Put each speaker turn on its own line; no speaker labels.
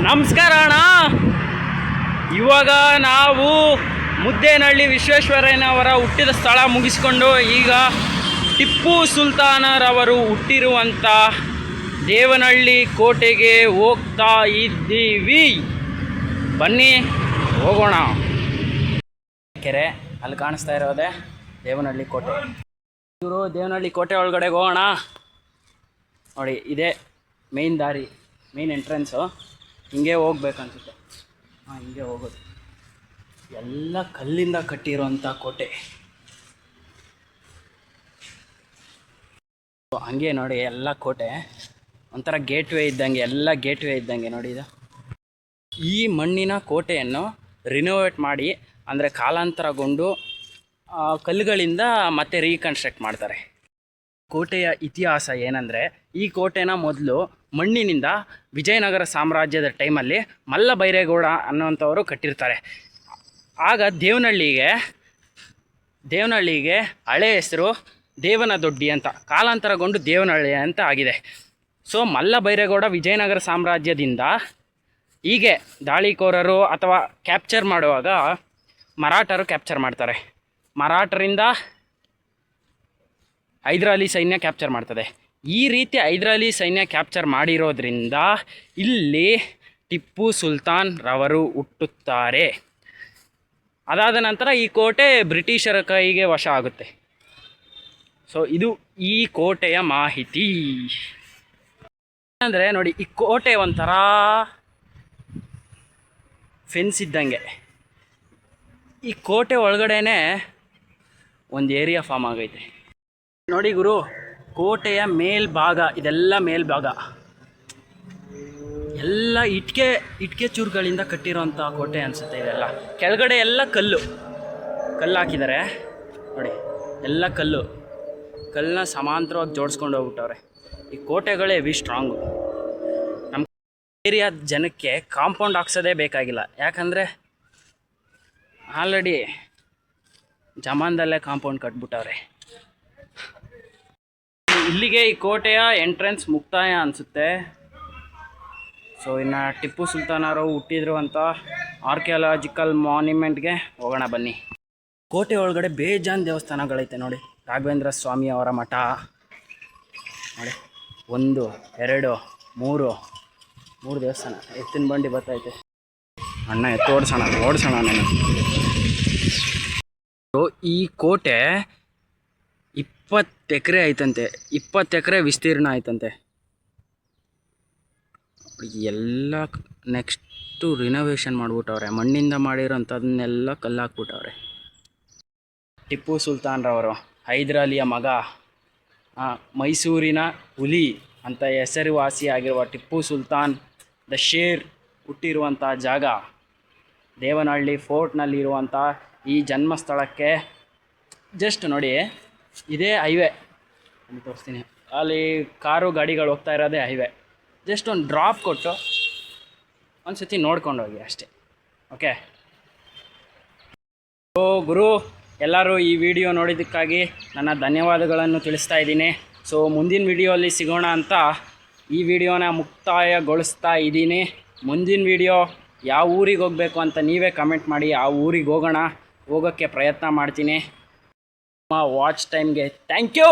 ನಮಸ್ಕಾರ ಅಣ್ಣ. ಇವಾಗ ನಾವು ಮುದ್ದೇನಹಳ್ಳಿ ವಿಶ್ವೇಶ್ವರಯ್ಯನವರ ಹುಟ್ಟಿದ ಸ್ಥಳ ಮುಗಿಸ್ಕೊಂಡು ಈಗ ಟಿಪ್ಪು ಸುಲ್ತಾನರವರು ಹುಟ್ಟಿರುವಂಥ ದೇವನಹಳ್ಳಿ ಕೋಟೆಗೆ ಹೋಗ್ತಾ ಇದ್ದೀವಿ. ಬನ್ನಿ ಹೋಗೋಣ. ಕೆರೆ ಅಲ್ಲಿ ಕಾಣಿಸ್ತಾ ಇರೋದೆ ದೇವನಹಳ್ಳಿ ಕೋಟೆ. ಇವರು ದೇವನಹಳ್ಳಿ ಕೋಟೆ ಒಳಗಡೆ ಹೋಗೋಣ. ನೋಡಿ, ಇದೇ ಮೇನ್ ದಾರಿ, ಮೇನ್ ಎಂಟ್ರೆನ್ಸು. ಹಿಂಗೆ ಹೋಗ್ಬೇಕನ್ಸುತ್ತೆ. ಹಿಂಗೆ ಹೋಗೋದು. ಎಲ್ಲ ಕಲ್ಲಿಂದ ಕಟ್ಟಿರೋಂಥ ಕೋಟೆ. ಹಂಗೆ ನೋಡಿ, ಎಲ್ಲ ಕೋಟೆ ಒಂಥರ ಗೇಟ್ವೇ ಇದ್ದಂಗೆ, ಎಲ್ಲ ಗೇಟ್ವೇ ಇದ್ದಂಗೆ ನೋಡಿ. ಇದು ಈ ಮಣ್ಣಿನ ಕೋಟೆಯನ್ನು ರಿನೋವೇಟ್ ಮಾಡಿ, ಅಂದರೆ ಕಾಲಾಂತರಗೊಂಡು ಕಲ್ಲುಗಳಿಂದ ಮತ್ತೆ ರೀಕನ್ಸ್ಟ್ರಕ್ಟ್ ಮಾಡ್ತಾರೆ. ಕೋಟೆಯ ಇತಿಹಾಸ ಏನಂದರೆ, ಈ ಕೋಟೆನ ಮೊದಲು ಮಣ್ಣಿನಿಂದ ವಿಜಯನಗರ ಸಾಮ್ರಾಜ್ಯದ ಟೈಮಲ್ಲಿ ಮಲ್ಲ ಬೈರೇಗೌಡ ಅನ್ನೋಂಥವರು ಕಟ್ಟಿರ್ತಾರೆ. ಆಗ ದೇವನಹಳ್ಳಿಗೆ ಹಳೆ ಹೆಸರು ದೇವನದೊಡ್ಡಿ ಅಂತ, ಕಾಲಾಂತರಗೊಂಡು ದೇವನಹಳ್ಳಿ ಅಂತ ಆಗಿದೆ. ಸೊ ಮಲ್ಲ ಬೈರೇಗೌಡ ವಿಜಯನಗರ ಸಾಮ್ರಾಜ್ಯದಿಂದ ಹೀಗೆ ದಾಳಿಕೋರರು ಅಥವಾ ಕ್ಯಾಪ್ಚರ್ ಮಾಡುವಾಗ ಮರಾಠರು ಕ್ಯಾಪ್ಚರ್ ಮಾಡ್ತಾರೆ. ಮರಾಠರಿಂದ ಹೈದರಾಲಿ ಸೈನ್ಯ ಕ್ಯಾಪ್ಚರ್ ಮಾಡ್ತದೆ. ಈ ರೀತಿ ಹೈದರಾಲಿ ಸೈನ್ಯ ಕ್ಯಾಪ್ಚರ್ ಮಾಡಿರೋದ್ರಿಂದ ಇಲ್ಲಿ ಟಿಪ್ಪು ಸುಲ್ತಾನ್ ರವರು ಹುಟ್ಟುತ್ತಾರೆ. ಅದಾದ ನಂತರ ಈ ಕೋಟೆ ಬ್ರಿಟಿಷರ ಕೈಗೆ ವಶ ಆಗುತ್ತೆ. ಸೊ ಇದು ಈ ಕೋಟೆಯ ಮಾಹಿತಿ. ಅಂದರೆ ನೋಡಿ, ಈ ಕೋಟೆ ಒಂಥರ ಫೆನ್ಸ್ ಇದ್ದಂಗೆ. ಈ ಕೋಟೆ ಒಳಗಡೆನೇ ಒಂದು ಏರಿಯಾ ಫಾರ್ಮ್ ಆಗೈತೆ ನೋಡಿ ಗುರು. ಕೋಟೆಯ ಮೇಲ್ಭಾಗ, ಇದೆಲ್ಲ ಮೇಲ್ಭಾಗ ಎಲ್ಲ ಇಟ್ಕೆ ಚೂರುಗಳಿಂದ ಕಟ್ಟಿರೋಂಥ ಕೋಟೆ ಅನಿಸುತ್ತೆ. ಇದೆಲ್ಲ ಕೆಳಗಡೆ ಎಲ್ಲ ಕಲ್ಲು ಹಾಕಿದ್ದಾರೆ ನೋಡಿ. ಎಲ್ಲ ಕಲ್ಲನ್ನ ಸಮಾಂತರವಾಗಿ ಜೋಡಿಸ್ಕೊಂಡು ಹೋಗ್ಬಿಟ್ಟವ್ರೆ. ಈ ಕೋಟೆಗಳೇ ಹೆವಿ ಸ್ಟ್ರಾಂಗು. ನಮ್ಮ ಏರಿಯಾದ ಜನಕ್ಕೆ ಕಾಂಪೌಂಡ್ ಹಾಕ್ಸೋದೇ ಬೇಕಾಗಿಲ್ಲ. ಯಾಕಂದರೆ ಆಲ್ರೆಡಿ ಜಮಾನ್ದಲ್ಲೇ ಕಾಂಪೌಂಡ್ ಕಟ್ಬಿಟ್ಟವ್ರೆ. ಇಲ್ಲಿಗೆ ಈ ಕೋಟೆಯ ಎಂಟ್ರೆನ್ಸ್ ಮುಕ್ತಾಯ ಅನಿಸುತ್ತೆ. ಸೊ ಇನ್ನು ಟಿಪ್ಪು ಸುಲ್ತಾನರು ಹುಟ್ಟಿರುವಂಥ ಆರ್ಕಿಯಾಲಜಿಕಲ್ ಮಾನ್ಯುಮೆಂಟ್ಗೆ ಹೋಗೋಣ ಬನ್ನಿ. ಕೋಟೆ ಒಳಗಡೆ ಬೇಜಾನ್ ದೇವಸ್ಥಾನಗಳೈತೆ ನೋಡಿ. ರಾಘವೇಂದ್ರ ಸ್ವಾಮಿಯವರ ಮಠ ನೋಡಿ. 1 2 3 ದೇವಸ್ಥಾನ. ಎತ್ತಿನ ಬಂಡಿ ಬರ್ತೈತೆ. ಅಣ್ಣ ಎತ್ತು ಓಡಿಸೋಣ ನಾನು. ಈ ಕೋಟೆ 20 ಎಕರೆ ಐತಂತೆ. 20 ಎಕರೆ ವಿಸ್ತೀರ್ಣ ಆಯ್ತಂತೆ. ಎಲ್ಲ ನೆಕ್ಸ್ಟು ರಿನೋವೇಷನ್ ಮಾಡಿಬಿಟ್ಟವ್ರೆ. ಮಣ್ಣಿಂದ ಮಾಡಿರೋಂಥದ್ದನ್ನೆಲ್ಲ ಕಲ್ಲು ಹಾಕ್ಬಿಟ್ಟವ್ರೆ. ಟಿಪ್ಪು ಸುಲ್ತಾನ್ರವರು ಹೈದರಾಲಿಯ ಮಗ, ಮೈಸೂರಿನ ಹುಲಿ ಅಂತ ಹೆಸರುವಾಸಿಯಾಗಿರುವ ಟಿಪ್ಪು ಸುಲ್ತಾನ್ ದ ಶೇರ್ ಹುಟ್ಟಿರುವಂಥ ಜಾಗ ದೇವನಹಳ್ಳಿ ಫೋರ್ಟ್ನಲ್ಲಿರುವಂಥ ಈ ಜನ್ಮಸ್ಥಳಕ್ಕೆ ಜಸ್ಟ್ ನೋಡಿ, ಇದೇ ಹೈವೇ ಅಲ್ಲಿ ತೋರಿಸ್ತೀನಿ. ಅಲ್ಲಿ ಕಾರು ಗಾಡಿಗಳು ಹೋಗ್ತಾ ಇರೋದೇ ಹೈವೇ. ಜಸ್ಟ್ ಒಂದು ಡ್ರಾಪ್ ಕೊಟ್ಟು ಒಂದು ಸತಿ ನೋಡ್ಕೊಂಡೋಗಿ ಅಷ್ಟೇ. ಓಕೆ. ಓ ಗುರು, ಎಲ್ಲರೂ ಈ ವಿಡಿಯೋ ನೋಡಿದ್ದಕ್ಕಾಗಿ ನನ್ನ ಧನ್ಯವಾದಗಳನ್ನು ತಿಳಿಸ್ತಾ ಇದ್ದೀನಿ. ಸೊ ಮುಂದಿನ ವಿಡಿಯೋಲ್ಲಿ ಸಿಗೋಣ ಅಂತ ಈ ವಿಡಿಯೋನ ಮುಕ್ತಾಯಗೊಳಿಸ್ತಾ ಇದ್ದೀನಿ. ಮುಂದಿನ ವಿಡಿಯೋ ಯಾವ ಊರಿಗೆ ಹೋಗಬೇಕು ಅಂತ ನೀವೇ ಕಮೆಂಟ್ ಮಾಡಿ. ಆ ಊರಿಗೆ ಹೋಗೋಕ್ಕೆ ಪ್ರಯತ್ನ ಮಾಡ್ತೀನಿ. ವಾಚ್ ಟೈಮ್ಗೆ ಥ್ಯಾಂಕ್ ಯು.